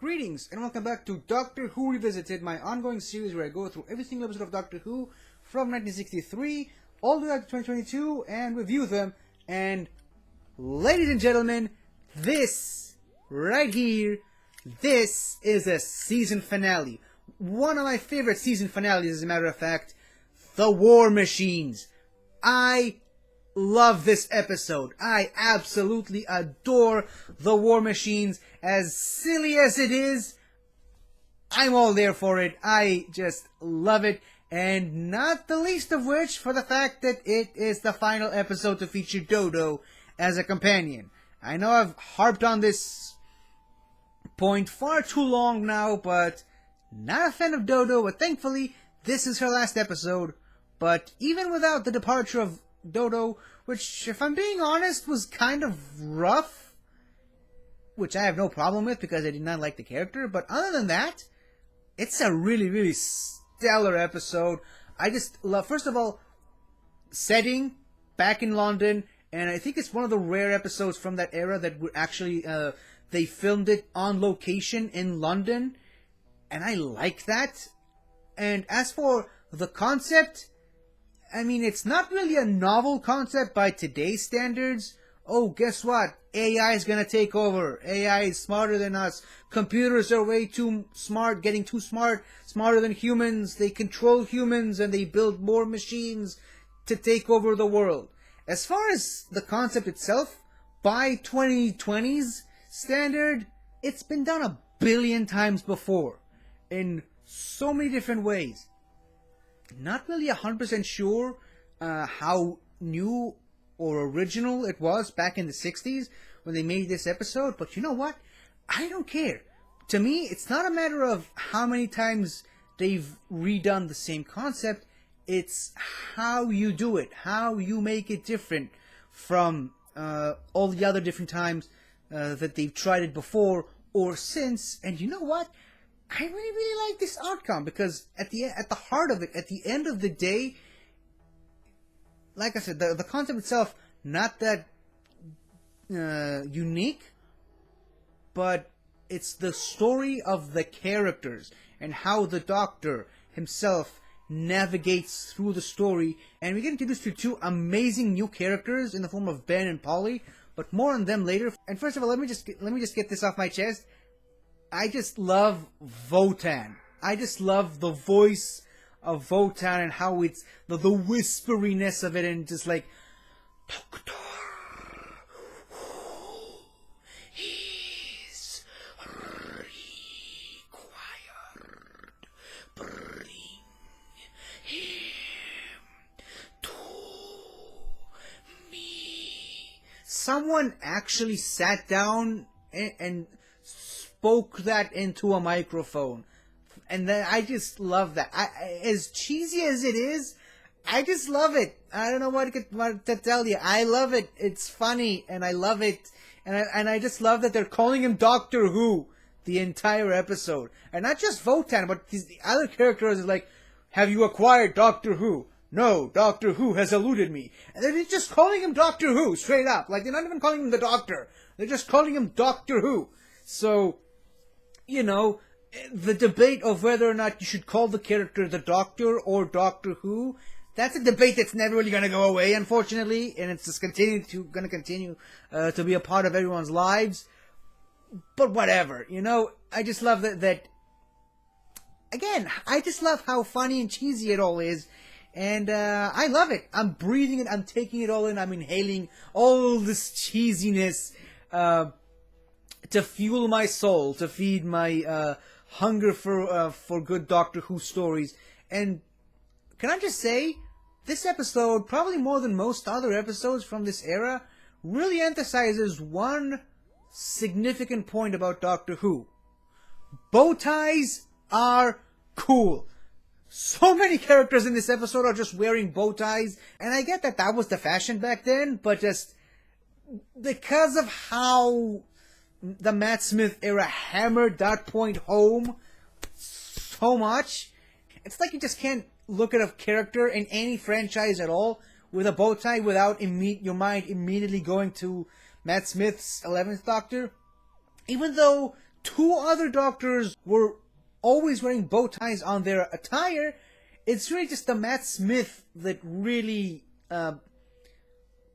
Greetings and welcome back to Doctor Who Revisited, my ongoing series where I go through every single episode of Doctor Who from 1963 all the way up to 2022 and review them. And ladies and gentlemen, this right here, this is a season finale. One of my favorite season finales, as a matter of fact, The War Machines. I love this episode. I absolutely adore The War Machines. As silly as it is, I'm all there for it. I just love it. And not the least of which for the fact that it is the final episode to feature Dodo as a companion. I know I've harped on this point far too long now, but not a fan of Dodo, but thankfully this is her last episode. But even without the departure of Dodo, which, if I'm being honest, was kind of rough, which I have no problem with because I did not like the character, but other than that, it's a really, really stellar episode. I just love, first of all, setting back in London, and I think it's one of the rare episodes from that era that were actually, they filmed it on location in London, and I like that. And as for the concept, I mean, it's not really a novel concept by today's standards. Oh, guess what? AI is gonna take over. AI is smarter than us. Computers are way too smart, getting too smart, smarter than humans. They control humans and they build more machines to take over the world. As far as the concept itself, by 2020's standard, it's been done a billion times before. In so many different ways. Not really 100% sure how new or original it was back in the 60s when they made this episode, but you know what? I don't care. To me, it's not a matter of how many times they've redone the same concept, it's how you do it, how you make it different from all the other different times that they've tried it before or since. And you know what? I really, really like this outcome because at the heart of it, at the end of the day, like I said, the concept itself, not that unique, but it's the story of the characters and how the Doctor himself navigates through the story. And we get introduced to two amazing new characters in the form of Ben and Polly, but more on them later. And first of all, let me just get this off my chest. I just love Votan. I just love the voice of Votan and how it's the whisperiness of it, and just like, Doctor is required. Bring him to me. Someone actually sat down and spoke that into a microphone. And then I just love that. As cheesy as it is, I just love it. I don't know what to tell you. I love it. It's funny, and I love it. And I just love that they're calling him Doctor Who the entire episode. And not just Votan, but the other characters are like, have you acquired Doctor Who? No, Doctor Who has eluded me. And they're just calling him Doctor Who, straight up. Like, they're not even calling him the Doctor. They're just calling him Doctor Who. So, you know, the debate of whether or not you should call the character the Doctor or Doctor Who, that's a debate that's never really going to go away, unfortunately, and it's just going to continue to be a part of everyone's lives. But whatever, you know, I just love that again, I just love how funny and cheesy it all is, and I love it. I'm breathing it, I'm taking it all in, I'm inhaling all this cheesiness to fuel my soul, to feed my hunger for good Doctor Who stories. And can I just say, this episode, probably more than most other episodes from this era, really emphasizes one significant point about Doctor Who. Bow ties are cool. So many characters in this episode are just wearing bow ties, and I get that was the fashion back then, but just because of how the Matt Smith era hammered that point home so much, it's like you just can't look at a character in any franchise at all with a bow tie without your mind immediately going to Matt Smith's 11th Doctor. Even though two other doctors were always wearing bow ties on their attire. It's really just the Matt Smith that really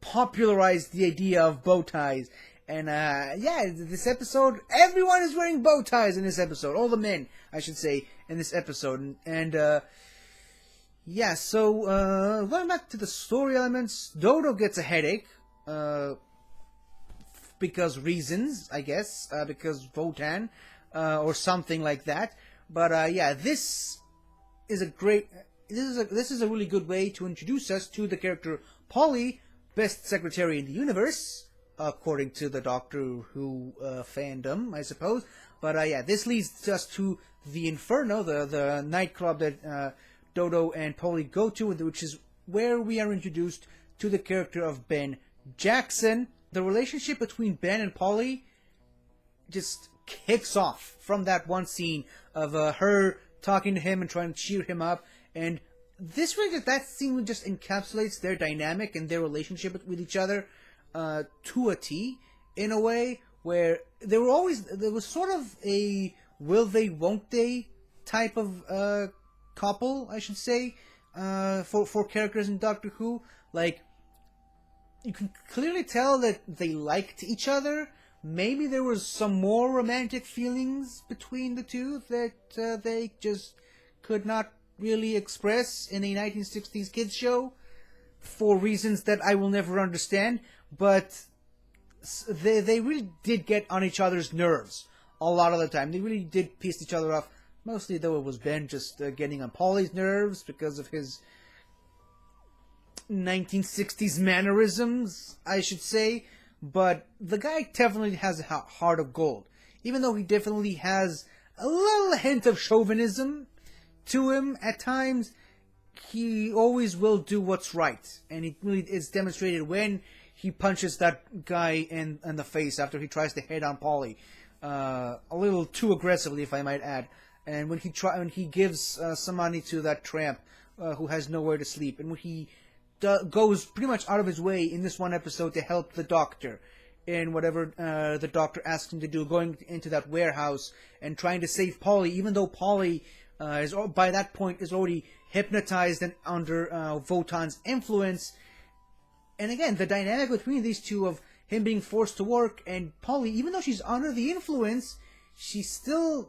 popularized the idea of bow ties. And yeah, this episode, everyone is wearing bow ties in this episode. All the men, I should say, in this episode. And yeah, so going back to the story elements, Dodo gets a headache. Because reasons, I guess. Because Votan, or something like that. But yeah, this is a really good way to introduce us to the character Polly, best secretary in the universe, according to the Doctor Who fandom, I suppose. But yeah, this leads us to the Inferno, the nightclub that Dodo and Polly go to, which is where we are introduced to the character of Ben Jackson. The relationship between Ben and Polly just kicks off from that one scene of her talking to him and trying to cheer him up. And that scene just encapsulates their dynamic and their relationship with each other to a T, in a way where there was sort of a will they, won't they type of couple, I should say, for characters in Doctor Who. Like, you can clearly tell that they liked each other. Maybe there was some more romantic feelings between the two that they just could not really express in a 1960s kids show for reasons that I will never understand. But they really did get on each other's nerves a lot of the time. They really did piss each other off. Mostly, though, it was Ben just getting on Polly's nerves because of his 1960s mannerisms, I should say. But the guy definitely has a heart of gold. Even though he definitely has a little hint of chauvinism to him at times, he always will do what's right. And it really is demonstrated when he punches that guy in the face after he tries to head on Polly. A little too aggressively, if I might add. And when he gives some money to that tramp who has nowhere to sleep. And when he goes pretty much out of his way in this one episode to help the Doctor in whatever the Doctor asks him to do, going into that warehouse and trying to save Polly, even though Polly is by that point is already hypnotized and under Votan's influence. And again, the dynamic between these two of him being forced to work and Polly, even though she's under the influence,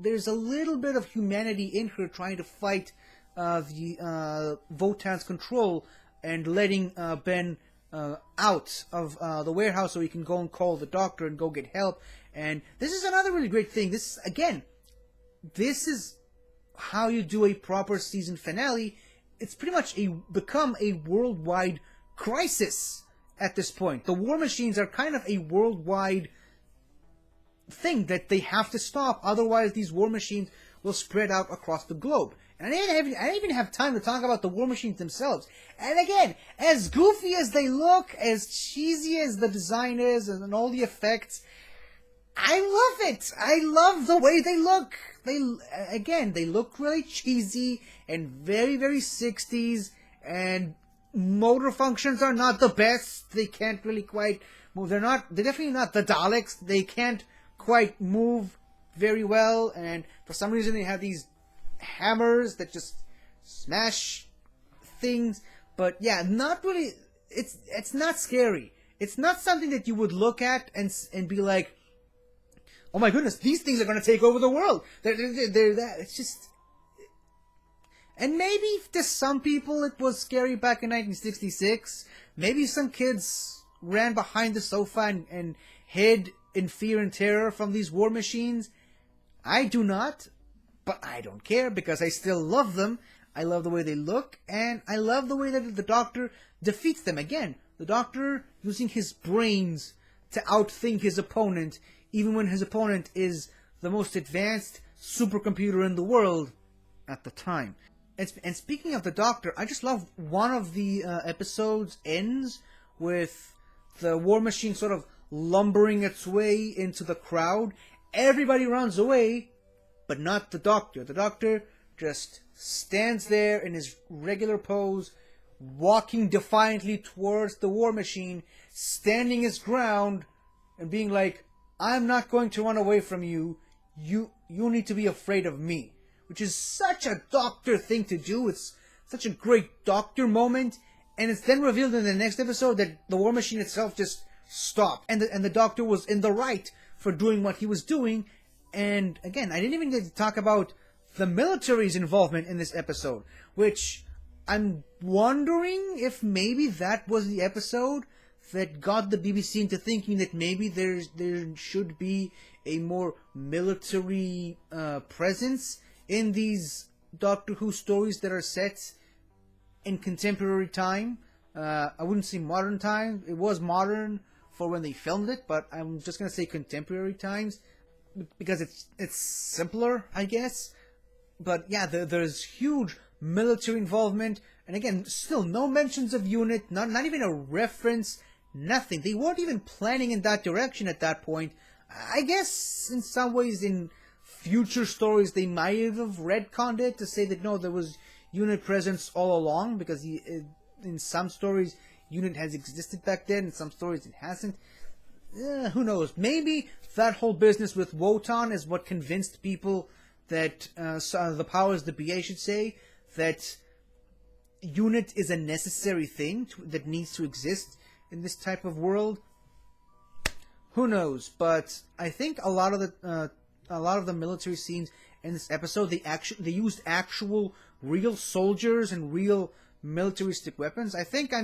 there's a little bit of humanity in her trying to fight the Votan's control and letting Ben out of the warehouse so he can go and call the Doctor and go get help. And this is another really great thing. This is how you do a proper season finale. It's pretty much become a worldwide crisis at this point. The war machines are kind of a worldwide thing that they have to stop. Otherwise, these war machines will spread out across the globe. And I didn't even have time to talk about the war machines themselves. And again, as goofy as they look, as cheesy as the design is, and all the effects, I love it. I love the way they look. They look really cheesy and very, very 60s, and motor functions are not the best. They can't really quite move. They're definitely not the Daleks. They can't quite move very well, and for some reason they have these hammers that just smash things. But yeah, not really. It's not scary. It's not something that you would look at and be like, oh my goodness, these things are going to take over the world. They're that. It's just. And maybe to some people it was scary back in 1966. Maybe some kids ran behind the sofa and hid in fear and terror from these war machines. I do not, but I don't care because I still love them. I love the way they look, and I love the way that the Doctor defeats them. Again, the Doctor using his brains to outthink his opponent, even when his opponent is the most advanced supercomputer in the world at the time. And speaking of the Doctor, I just love one of the episodes ends with the war machine sort of lumbering its way into the crowd. Everybody runs away, but not the Doctor. The Doctor just stands there in his regular pose, walking defiantly towards the war machine, standing his ground, and being like, I'm not going to run away from you. you need to be afraid of me. Which is such a Doctor thing to do. It's such a great Doctor moment. And it's then revealed in the next episode that the War Machine itself just stopped. And the Doctor was in the right for doing what he was doing. And again, I didn't even get to talk about the military's involvement in this episode. Which I'm wondering if maybe that was the episode that got the BBC into thinking that maybe there should be a more military presence in these Doctor Who stories that are set in contemporary time. I wouldn't say modern time. It was modern for when they filmed it, but I'm just gonna say contemporary times because it's simpler, I guess. But yeah, there's huge military involvement, and again, still no mentions of UNIT, not even a reference, nothing. They weren't even planning in that direction at that point. I guess in some ways, in future stories, they might have retconned it to say that no, there was UNIT presence all along, because in some stories UNIT has existed back then, in some stories it hasn't. Who knows? Maybe that whole business with Wotan is what convinced people that the powers that be, I should say, that UNIT is a necessary thing that needs to exist in this type of world. Who knows? But I think a lot of the military scenes in this episode, they used actual real soldiers and real militaristic weapons. I think I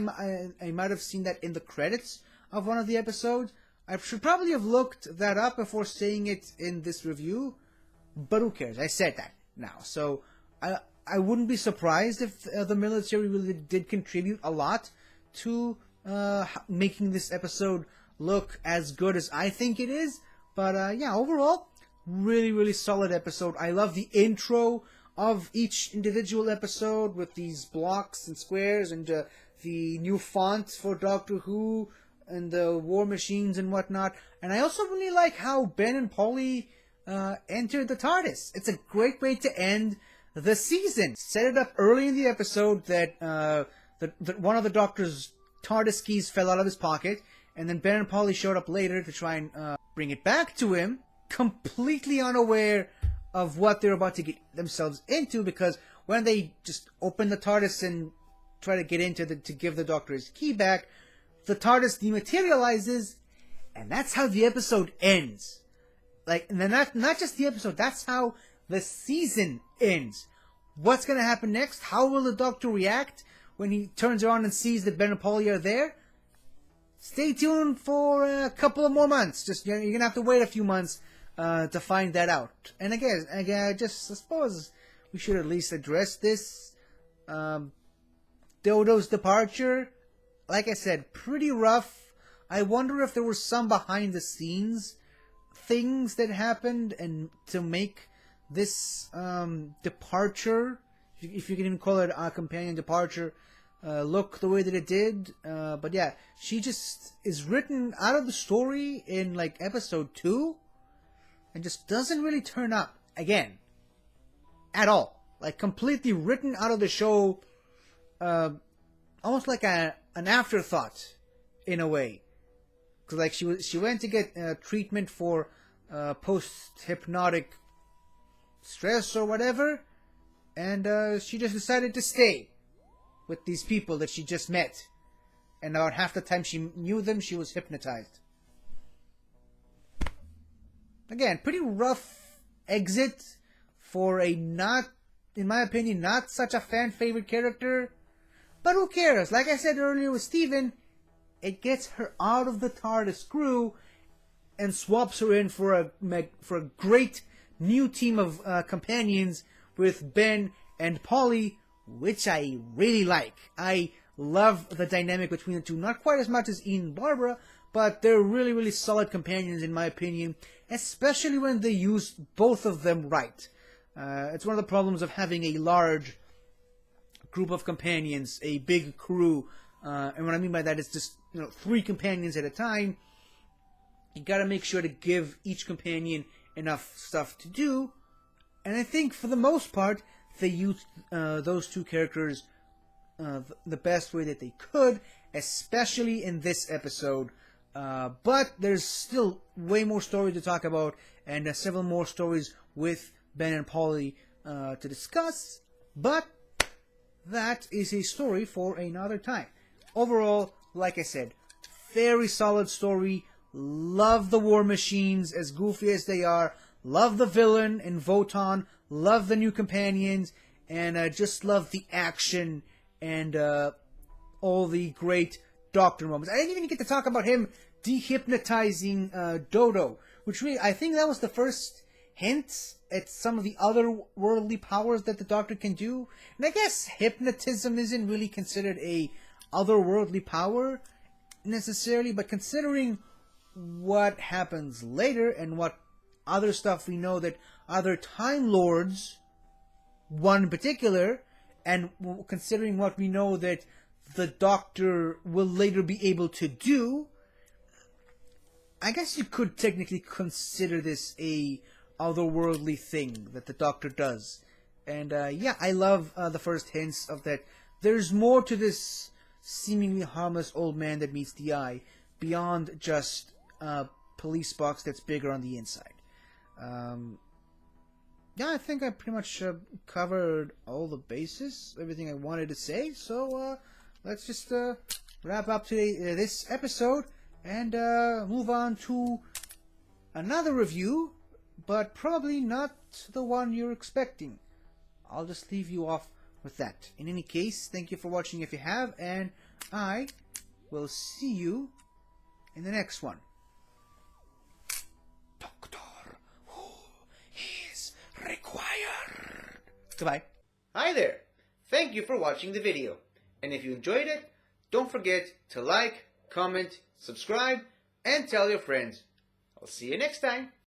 might have seen that in the credits of one of the episodes. I should probably have looked that up before saying it in this review, but who cares? I said that now, so I wouldn't be surprised if the military really did contribute a lot to making this episode look as good as I think it is. But yeah, overall, really solid episode. I love the intro of each individual episode with these blocks and squares and the new font for Doctor Who and the war machines and whatnot. And I also really like how Ben and Polly entered the TARDIS. It's a great way to end the season. Set it up early in the episode that that one of the Doctor's TARDIS keys fell out of his pocket, and then Ben and Polly showed up later to try and bring it back to him, completely unaware of what they're about to get themselves into, because when they just open the TARDIS and try to get into to give the Doctor his key back, the TARDIS dematerializes, and that's how the episode ends. Like, and then not just the episode, that's how the season ends. What's gonna happen next? How will the Doctor react when he turns around and sees that Ben and Polly are there? Stay tuned for a couple of more months. You're gonna have to wait a few months to find that out. And again, I suppose we should at least address this. Dodo's departure, like I said, pretty rough. I wonder if there were some behind the scenes things that happened and to make this departure, if you can even call it a companion departure, look the way that it did. But yeah, she just is written out of the story in like episode 2 and just doesn't really turn up again at all. Like completely written out of the show, almost like an afterthought in a way. Cause like she went to get treatment for post-hypnotic stress or whatever, and she just decided to stay with these people that she just met, and about half the time she knew them, she was hypnotized. Again, pretty rough exit for a not, in my opinion, not such a fan-favorite character, but who cares? Like I said earlier with Steven, it gets her out of the TARDIS crew and swaps her in for a great new team of companions with Ben and Polly, which I really like. I love the dynamic between the two. Not quite as much as Ian and Barbara, but they're really solid companions in my opinion, especially when they use both of them right. It's one of the problems of having a large group of companions, a big crew, and what I mean by that is just 3 companions at a time. You gotta make sure to give each companion enough stuff to do, and I think for the most part they used those 2 characters the best way that they could, especially in this episode. But there's still way more stories to talk about, and several more stories with Ben and Polly to discuss. But that is a story for another time. Overall, like I said, very solid story. Love the war machines, as goofy as they are. Love the villain in Voton. Love the new companions. And just love the action and all the great Doctor moments. I didn't even get to talk about him dehypnotizing Dodo, which really, I think that was the first hint at some of the otherworldly powers that the Doctor can do. And I guess hypnotism isn't really considered a otherworldly power necessarily, but considering what happens later and what other stuff we know that other Time Lords, one in particular, and considering what we know that the Doctor will later be able to do, I guess you could technically consider this a otherworldly thing that the Doctor does. And yeah, I love the first hints of that. There's more to this seemingly harmless old man that meets the eye beyond just a police box that's bigger on the inside. Yeah, I think I pretty much covered all the bases, everything I wanted to say. So let's just wrap up today this episode and move on to another review, but probably not the one you're expecting. I'll just leave you off with that. In any case, thank you for watching if you have, and I will see you in the next one. Doctor Who is required. Goodbye. Hi there. Thank you for watching the video. And if you enjoyed it, don't forget to like, comment, subscribe, and tell your friends. I'll see you next time.